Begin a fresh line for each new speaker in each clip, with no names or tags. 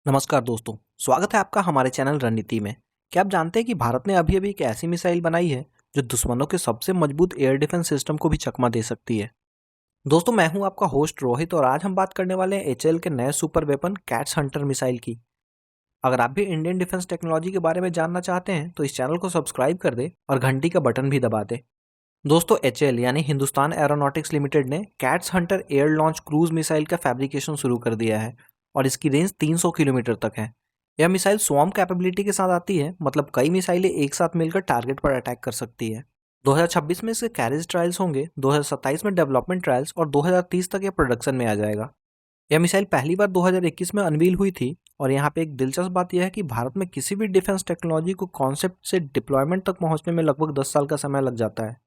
नमस्कार दोस्तों, स्वागत है आपका हमारे चैनल रणनीति में। क्या आप जानते हैं कि भारत ने अभी एक ऐसी मिसाइल बनाई है जो दुश्मनों के सबसे मजबूत एयर डिफेंस सिस्टम को भी चकमा दे सकती है। दोस्तों, मैं हूं आपका होस्ट रोहित और आज हम बात करने वाले हैं एचएएल के नए super weapon cats Hunter missile की। अगर आप भी इंडियन डिफेंस टेक्नोलॉजी के बारे में जानना चाहते हैं तो इस चैनल को सब्सक्राइब कर दे और घंटी का बटन भी दबा दे। दोस्तों, एचएएल यानी हिंदुस्तान एरोनॉटिक्स लिमिटेड ने cats Hunter air launch cruise missile का फैब्रिकेशन शुरू कर दिया है और इसकी रेंज 300 किलोमीटर तक है। यह मिसाइल स्वॉर्म कैपेबिलिटी के साथ आती है, मतलब कई मिसाइलें एक साथ मिलकर टारगेट पर अटैक कर सकती है। 2026 में इसके कैरेज ट्रायल्स होंगे, 2027 में डेवलपमेंट ट्रायल्स और 2030 तक यह प्रोडक्शन में आ जाएगा। यह मिसाइल पहली बार 2021 में अनवील हुई थी और यहाँ पे एक दिलचस्प बात यह है कि भारत में किसी भी डिफेंस टेक्नोलॉजी को कॉन्सेप्ट से डिप्लॉयमेंट तक पहुंचने में लगभग 10 साल का समय लग जाता है।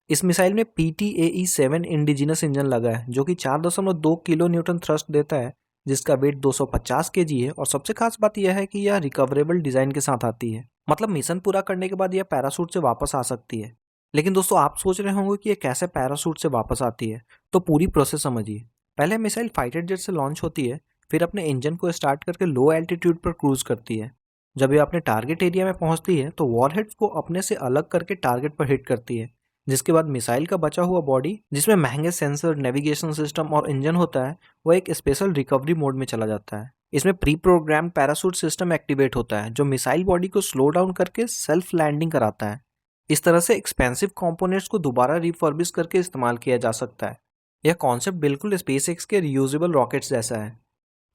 इस मिसाइल में PTAE-7 इंडिजिनस इंजन लगा है जो कि 4.2 किलो न्यूटन थ्रस्ट देता है, जिसका वेट 250 kg है। और सबसे खास बात यह है कि यह रिकवरेबल डिजाइन के साथ आती है, मतलब मिशन पूरा करने के बाद यह पैराशूट से वापस आ सकती है। लेकिन दोस्तों, आप सोच रहे होंगे कि यह कैसे पैराशूट से वापस आती है, तो पूरी प्रोसेस समझिए। पहले मिसाइल फाइटर जेट से लॉन्च होती है, फिर अपने इंजन को स्टार्ट करके लो एल्टीट्यूड पर क्रूज करती है। जब यह अपने टारगेट एरिया में पहुंचती है तो वॉरहेड्स को अपने से अलग करके टारगेट पर हिट करती है, जिसके बाद मिसाइल का बचा हुआ बॉडी, जिसमें महंगे सेंसर, नेविगेशन सिस्टम और इंजन होता है, वह एक स्पेशल रिकवरी मोड में चला जाता है। इसमें pre program parachute system activate होता है जो मिसाइल बॉडी को स्लो डाउन करके सेल्फ लैंडिंग कराता है। इस तरह से एक्सपेंसिव कंपोनेंट्स को दोबारा रिफर्बिश करके इस्तेमाल किया जा सकता है। यह कॉन्सेप्ट बिल्कुल स्पेसएक्स के रियूजेबल रॉकेट्स जैसा है।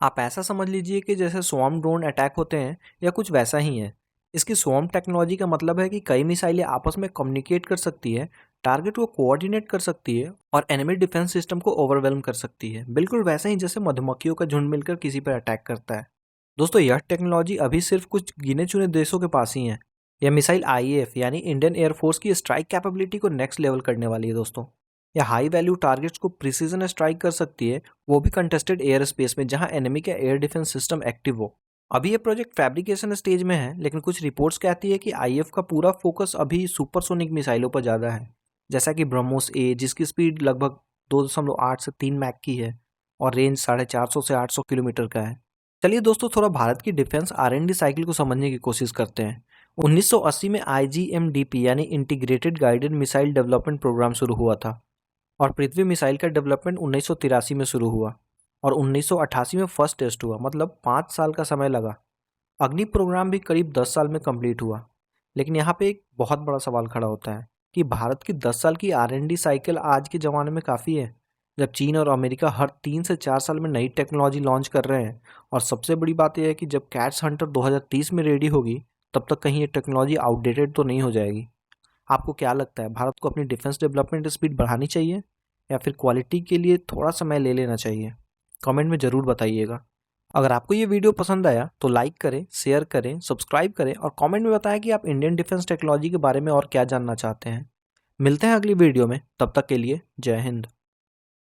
आप ऐसा समझ लीजिए कि जैसे स्वॉर्म ड्रोन अटैक होते हैं या कुछ वैसा ही है। इसकी स्वॉर्म टेक्नोलॉजी का मतलब है कि कई मिसाइलें आपस में कम्युनिकेट कर सकती है, टारगेट को कोऑर्डिनेट कर सकती है और एनिमी डिफेंस सिस्टम को ओवरवेल्म कर सकती है, बिल्कुल वैसे ही जैसे मधुमक्खियों का झुंड मिलकर किसी पर अटैक करता है। दोस्तों, यह टेक्नोलॉजी अभी सिर्फ कुछ गिने चुने देशों के पास ही है। यह मिसाइल IAF यानी इंडियन एयरफोर्स की स्ट्राइक कैपेबिलिटी को नेक्स्ट लेवल करने वाली है। दोस्तों, यह हाई वैल्यू टारगेट्स को प्रिसीजन स्ट्राइक कर सकती है, वो भी कंटेस्टेड एयर स्पेस में जहां एनिमी का एयर डिफेंस सिस्टम एक्टिव हो। अभी ये प्रोजेक्ट फैब्रिकेशन स्टेज में है, लेकिन कुछ रिपोर्ट्स कहती है कि IAF का पूरा फोकस अभी सुपरसोनिक मिसाइलों पर ज़्यादा है, जैसा कि ब्रह्मोस A, जिसकी स्पीड लगभग 2.8 से 3 मैक की है और रेंज 450 से 800 किलोमीटर का है। चलिए दोस्तों, थोड़ा भारत की डिफेंस R&D साइकिल को समझने की कोशिश करते हैं। 1980 में IGMDP यानी integrated guided missile development programme शुरू हुआ था और पृथ्वी मिसाइल का डेवलपमेंट 1983 में शुरू हुआ और 1988 में फर्स्ट टेस्ट हुआ, मतलब 5 साल का समय लगा। अग्नि प्रोग्राम भी करीब 10 साल में कंप्लीट हुआ। लेकिन यहाँ पे एक बहुत बड़ा सवाल खड़ा होता है कि भारत की 10 साल की R&D साइकिल आज के ज़माने में काफ़ी है, जब चीन और अमेरिका हर 3 से 4 साल में नई टेक्नोलॉजी लॉन्च कर रहे हैं। और सबसे बड़ी बात यह है कि जब कैट्स हंटर 2030 में रेडी होगी, तब तक कहीं ये टेक्नोलॉजी आउटडेटेड तो नहीं हो जाएगी। आपको क्या लगता है, भारत को अपनी डिफेंस डेवलपमेंट स्पीड बढ़ानी चाहिए या फिर क्वालिटी के लिए थोड़ा समय ले लेना चाहिए? कमेंट में ज़रूर बताइएगा। अगर आपको ये वीडियो पसंद आया तो लाइक करें, शेयर करें, सब्सक्राइब करें और कमेंट में बताएं कि आप इंडियन डिफेंस टेक्नोलॉजी के बारे में और क्या जानना चाहते हैं। मिलते हैं अगली वीडियो में, तब तक के लिए जय हिंद।